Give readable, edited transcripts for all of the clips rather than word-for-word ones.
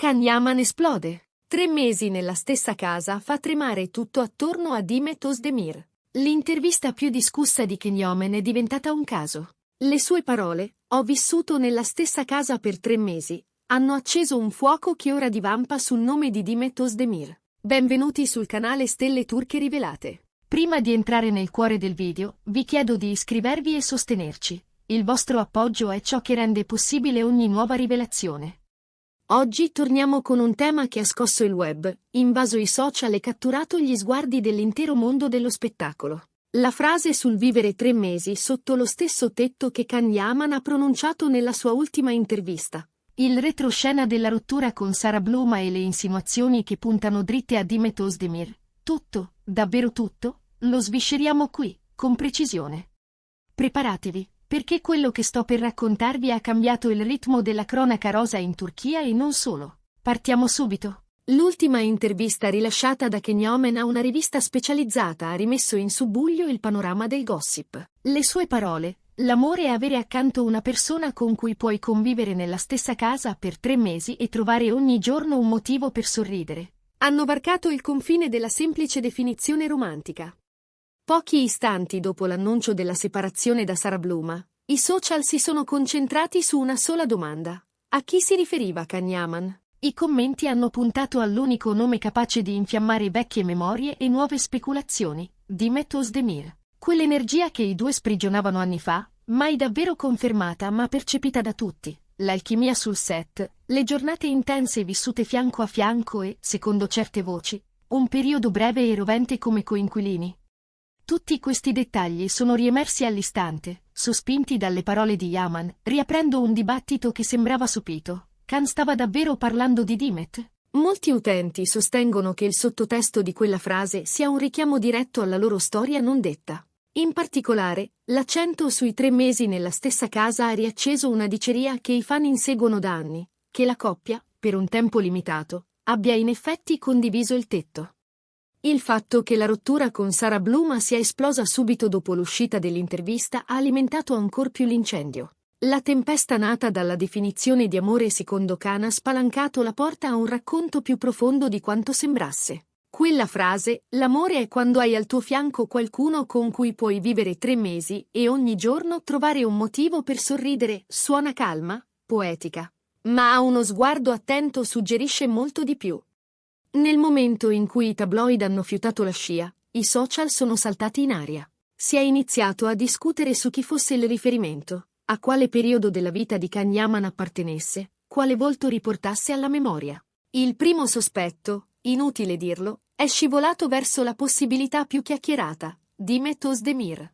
Can Yaman esplode. 3 mesi nella stessa casa fa tremare tutto attorno a Demet Özdemir. L'intervista più discussa di Can Yaman è diventata un caso. Le sue parole, "Ho vissuto nella stessa casa per 3 mesi", hanno acceso un fuoco che ora divampa sul nome di Demet Özdemir. Benvenuti sul canale Stelle Turche Rivelate. Prima di entrare nel cuore del video, vi chiedo di iscrivervi e sostenerci. Il vostro appoggio è ciò che rende possibile ogni nuova rivelazione. Oggi torniamo con un tema che ha scosso il web, invaso i social e catturato gli sguardi dell'intero mondo dello spettacolo. La frase sul vivere 3 mesi sotto lo stesso tetto che Can Yaman ha pronunciato nella sua ultima intervista. Il retroscena della rottura con Sara Bluma e le insinuazioni che puntano dritte a Demet Özdemir. Tutto, davvero tutto, lo svisceriamo qui, con precisione. Preparatevi, perché quello che sto per raccontarvi ha cambiato il ritmo della cronaca rosa in Turchia e non solo. Partiamo subito. L'ultima intervista rilasciata da Can Yaman a una rivista specializzata ha rimesso in subbuglio il panorama del gossip. Le sue parole, "L'amore è avere accanto una persona con cui puoi convivere nella stessa casa per 3 mesi e trovare ogni giorno un motivo per sorridere", hanno varcato il confine della semplice definizione romantica. Pochi istanti dopo l'annuncio della separazione da Sara Bluma, i social si sono concentrati su una sola domanda: a chi si riferiva Can Yaman? I commenti hanno puntato all'unico nome capace di infiammare vecchie memorie e nuove speculazioni: Demet Özdemir. Quell'energia che i due sprigionavano anni fa, mai davvero confermata ma percepita da tutti, l'alchimia sul set, le giornate intense vissute fianco a fianco e, secondo certe voci, un periodo breve e rovente come coinquilini. Tutti questi dettagli sono riemersi all'istante, sospinti dalle parole di Yaman, riaprendo un dibattito che sembrava sopito. Can stava davvero parlando di Demet? Molti utenti sostengono che il sottotesto di quella frase sia un richiamo diretto alla loro storia non detta. In particolare, l'accento sui 3 mesi nella stessa casa ha riacceso una diceria che i fan inseguono da anni, che la coppia, per un tempo limitato, abbia in effetti condiviso il tetto. Il fatto che la rottura con Sara Bluma sia esplosa subito dopo l'uscita dell'intervista ha alimentato ancor più l'incendio. La tempesta nata dalla definizione di amore secondo Can ha spalancato la porta a un racconto più profondo di quanto sembrasse. Quella frase, "L'amore è quando hai al tuo fianco qualcuno con cui puoi vivere 3 mesi e ogni giorno trovare un motivo per sorridere", suona calma, poetica, ma a uno sguardo attento suggerisce molto di più. Nel momento in cui i tabloid hanno fiutato la scia, i social sono saltati in aria. Si è iniziato a discutere su chi fosse il riferimento, a quale periodo della vita di Can Yaman appartenesse, quale volto riportasse alla memoria. Il primo sospetto, inutile dirlo, è scivolato verso la possibilità più chiacchierata: Demet Özdemir.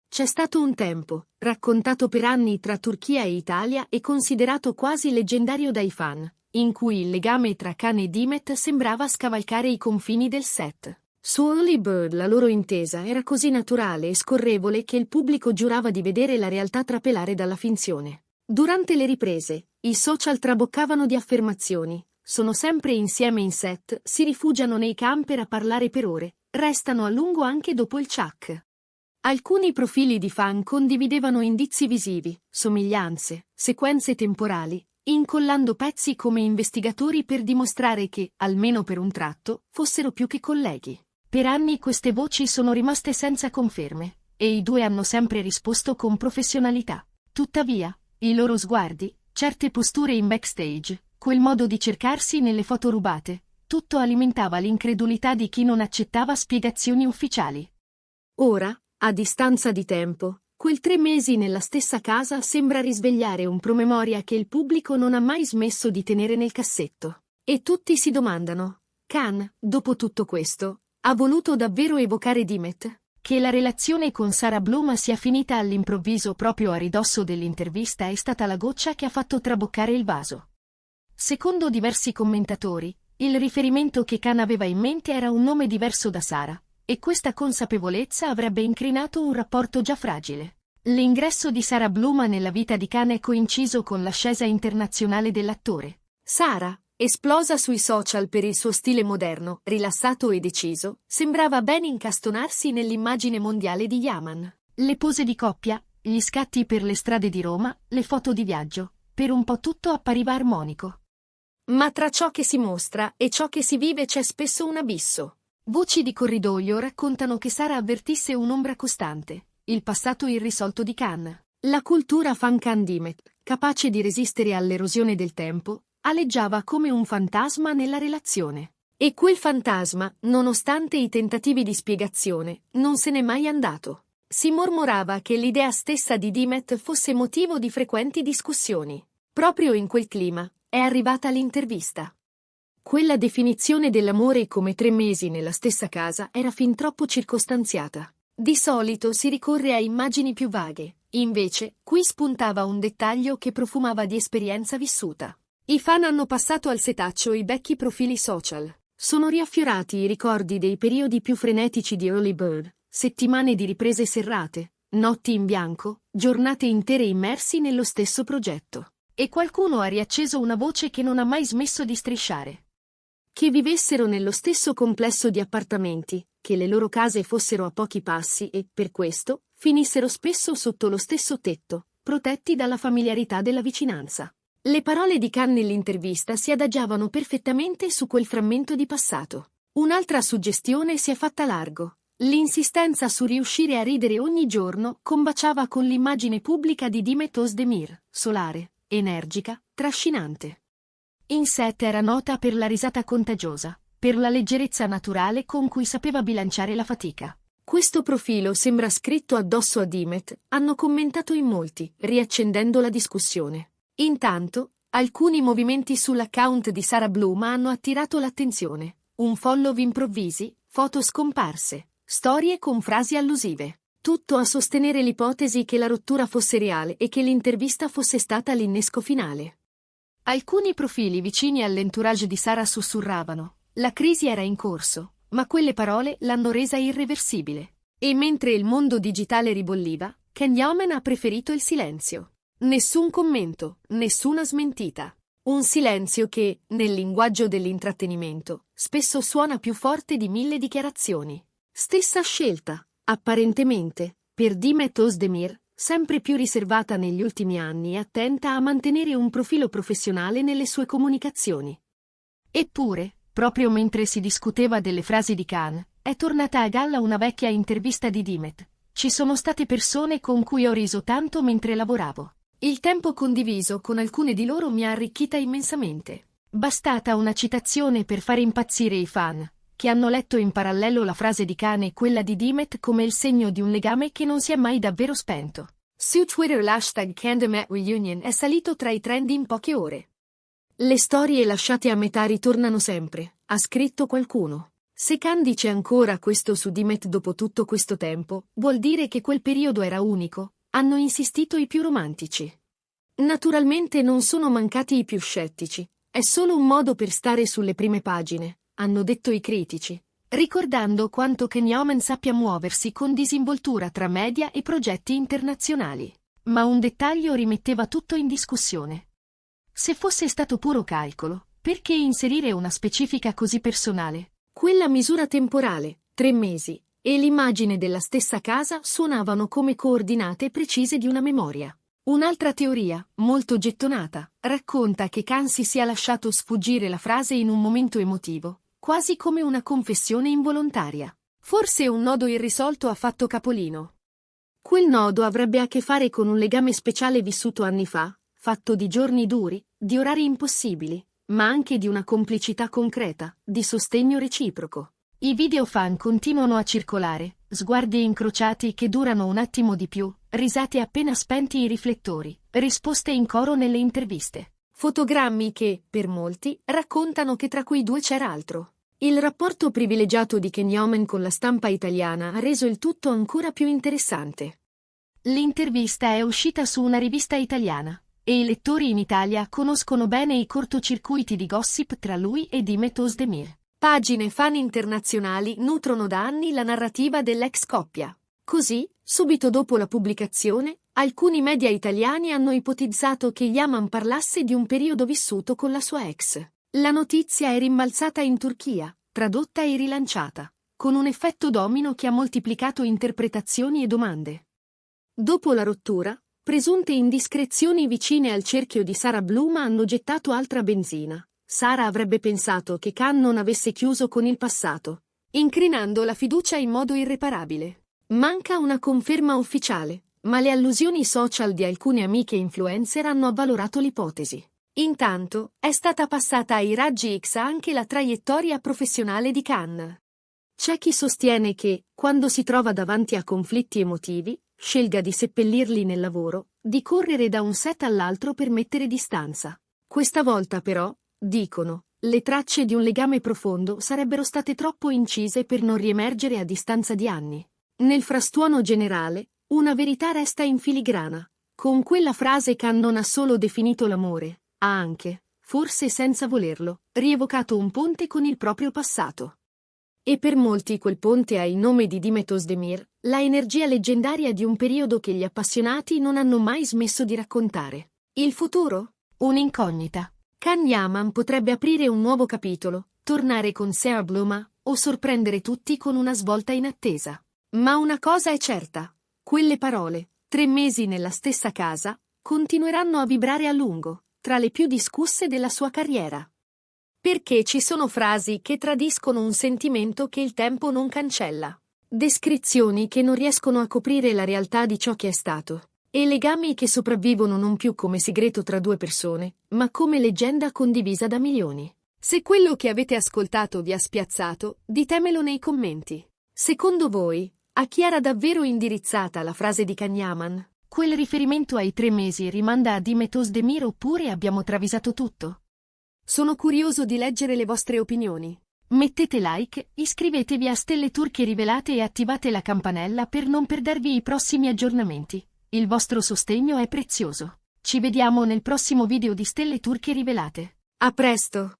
C'è stato un tempo, raccontato per anni tra Turchia e Italia e considerato quasi leggendario dai fan, in cui il legame tra Can e Demet sembrava scavalcare i confini del set. Su Early Bird la loro intesa era così naturale e scorrevole che il pubblico giurava di vedere la realtà trapelare dalla finzione. Durante le riprese, i social traboccavano di affermazioni: sono sempre insieme in set, si rifugiano nei camper a parlare per ore, restano a lungo anche dopo il ciak. Alcuni profili di fan condividevano indizi visivi, somiglianze, sequenze temporali, incollando pezzi come investigatori per dimostrare che, almeno per un tratto, fossero più che colleghi. Per anni queste voci sono rimaste senza conferme, e i due hanno sempre risposto con professionalità. Tuttavia, i loro sguardi, certe posture in backstage, quel modo di cercarsi nelle foto rubate, tutto alimentava l'incredulità di chi non accettava spiegazioni ufficiali. Ora, a distanza di tempo, quel 3 mesi nella stessa casa sembra risvegliare un promemoria che il pubblico non ha mai smesso di tenere nel cassetto. E tutti si domandano: Can, dopo tutto questo, ha voluto davvero evocare Demet? Che la relazione con Sara Bluma sia finita all'improvviso proprio a ridosso dell'intervista è stata la goccia che ha fatto traboccare il vaso. Secondo diversi commentatori, il riferimento che Can aveva in mente era un nome diverso da Sara, e questa consapevolezza avrebbe incrinato un rapporto già fragile. L'ingresso di Sara Bluma nella vita di Can è coinciso con l'ascesa internazionale dell'attore. Sara, esplosa sui social per il suo stile moderno, rilassato e deciso, sembrava ben incastonarsi nell'immagine mondiale di Yaman. Le pose di coppia, gli scatti per le strade di Roma, le foto di viaggio, per un po' tutto appariva armonico. Ma tra ciò che si mostra e ciò che si vive c'è spesso un abisso. Voci di corridoio raccontano che Sara avvertisse un'ombra costante, il passato irrisolto di Khan. La cultura fan Khan Dimet, capace di resistere all'erosione del tempo, aleggiava come un fantasma nella relazione. E quel fantasma, nonostante i tentativi di spiegazione, non se n'è mai andato. Si mormorava che l'idea stessa di Dimet fosse motivo di frequenti discussioni. Proprio in quel clima è arrivata l'intervista. Quella definizione dell'amore come 3 mesi nella stessa casa era fin troppo circostanziata. Di solito si ricorre a immagini più vaghe, invece qui spuntava un dettaglio che profumava di esperienza vissuta. I fan hanno passato al setaccio i vecchi profili social. Sono riaffiorati i ricordi dei periodi più frenetici di Early Bird, settimane di riprese serrate, notti in bianco, giornate intere immersi nello stesso progetto. E qualcuno ha riacceso una voce che non ha mai smesso di strisciare. Che vivessero nello stesso complesso di appartamenti, che le loro case fossero a pochi passi e, per questo, finissero spesso sotto lo stesso tetto, protetti dalla familiarità della vicinanza. Le parole di Khan nell'intervista si adagiavano perfettamente su quel frammento di passato. Un'altra suggestione si è fatta largo. L'insistenza su riuscire a ridere ogni giorno combaciava con l'immagine pubblica di Dimet Özdemir, solare, energica, trascinante. In set era nota per la risata contagiosa, per la leggerezza naturale con cui sapeva bilanciare la fatica. Questo profilo sembra scritto addosso a Dimet, hanno commentato in molti, riaccendendo la discussione. Intanto, alcuni movimenti sull'account di Sara Bloom hanno attirato l'attenzione. Un follow improvvisi, foto scomparse, storie con frasi allusive. Tutto a sostenere l'ipotesi che la rottura fosse reale e che l'intervista fosse stata l'innesco finale. Alcuni profili vicini all'entourage di Sara sussurravano: la crisi era in corso, ma quelle parole l'hanno resa irreversibile. E mentre il mondo digitale ribolliva, Ken Yeoman ha preferito il silenzio. Nessun commento, nessuna smentita. Un silenzio che, nel linguaggio dell'intrattenimento, spesso suona più forte di 1000 dichiarazioni. Stessa scelta, apparentemente, per Dimet Özdemir, sempre più riservata negli ultimi anni e attenta a mantenere un profilo professionale nelle sue comunicazioni. Eppure, proprio mentre si discuteva delle frasi di Khan, è tornata a galla una vecchia intervista di Dimet. Ci sono state persone con cui ho riso tanto mentre lavoravo. Il tempo condiviso con alcune di loro mi ha arricchita immensamente. Bastata una citazione per fare impazzire i fan, che hanno letto in parallelo la frase di Khan e quella di Dimet come il segno di un legame che non si è mai davvero spento. Su Twitter l'hashtag #CanDimetReunion è salito tra i trend in poche ore. Le storie lasciate a metà ritornano sempre, ha scritto qualcuno. Se Khan dice ancora questo su Dimet dopo tutto questo tempo, vuol dire che quel periodo era unico, hanno insistito i più romantici. Naturalmente non sono mancati i più scettici, è solo un modo per stare sulle prime pagine, hanno detto i critici, ricordando quanto Ken Yeoman sappia muoversi con disinvoltura tra media e progetti internazionali. Ma un dettaglio rimetteva tutto in discussione. Se fosse stato puro calcolo, perché inserire una specifica così personale? Quella misura temporale, 3 mesi, e l'immagine della stessa casa suonavano come coordinate precise di una memoria. Un'altra teoria, molto gettonata, racconta che Khan si sia lasciato sfuggire la frase in un momento emotivo, quasi come una confessione involontaria. Forse un nodo irrisolto ha fatto capolino. Quel nodo avrebbe a che fare con un legame speciale vissuto anni fa, fatto di giorni duri, di orari impossibili, ma anche di una complicità concreta, di sostegno reciproco. I video fan continuano a circolare, sguardi incrociati che durano un attimo di più, risate appena spenti i riflettori, risposte in coro nelle interviste. Fotogrammi che, per molti, raccontano che tra quei due c'era altro. Il rapporto privilegiato di Ken Yeoman con la stampa italiana ha reso il tutto ancora più interessante. L'intervista è uscita su una rivista italiana, e i lettori in Italia conoscono bene i cortocircuiti di gossip tra lui e Dimet Özdemir. Pagine fan internazionali nutrono da anni la narrativa dell'ex coppia. Così, subito dopo la pubblicazione, alcuni media italiani hanno ipotizzato che Yaman parlasse di un periodo vissuto con la sua ex. La notizia è rimbalzata in Turchia, tradotta e rilanciata, con un effetto domino che ha moltiplicato interpretazioni e domande. Dopo la rottura, presunte indiscrezioni vicine al cerchio di Sara Bloom hanno gettato altra benzina. Sara avrebbe pensato che Khan non avesse chiuso con il passato, incrinando la fiducia in modo irreparabile. Manca una conferma ufficiale, ma le allusioni social di alcune amiche influencer hanno avvalorato l'ipotesi. Intanto, è stata passata ai raggi X anche la traiettoria professionale di Khan. C'è chi sostiene che, quando si trova davanti a conflitti emotivi, scelga di seppellirli nel lavoro, di correre da un set all'altro per mettere distanza. Questa volta però, dicono, le tracce di un legame profondo sarebbero state troppo incise per non riemergere a distanza di anni. Nel frastuono generale, una verità resta in filigrana. Con quella frase Khan non ha solo definito l'amore, ha anche, forse senza volerlo, rievocato un ponte con il proprio passato. E per molti quel ponte ha il nome di Demet Özdemir, la energia leggendaria di un periodo che gli appassionati non hanno mai smesso di raccontare. Il futuro? Un'incognita. Can Yaman potrebbe aprire un nuovo capitolo, tornare con Sarah Bluma, o sorprendere tutti con una svolta inattesa. Ma una cosa è certa. Quelle parole, 3 mesi nella stessa casa, continueranno a vibrare a lungo, tra le più discusse della sua carriera. Perché ci sono frasi che tradiscono un sentimento che il tempo non cancella, descrizioni che non riescono a coprire la realtà di ciò che è stato, e legami che sopravvivono non più come segreto tra 2 persone, ma come leggenda condivisa da milioni. Se quello che avete ascoltato vi ha spiazzato, ditemelo nei commenti. Secondo voi, a chi era davvero indirizzata la frase di Can Yaman? Quel riferimento ai 3 mesi rimanda a Demet Özdemir oppure abbiamo travisato tutto? Sono curioso di leggere le vostre opinioni. Mettete like, iscrivetevi a Stelle Turche Rivelate e attivate la campanella per non perdervi i prossimi aggiornamenti. Il vostro sostegno è prezioso. Ci vediamo nel prossimo video di Stelle Turche Rivelate. A presto!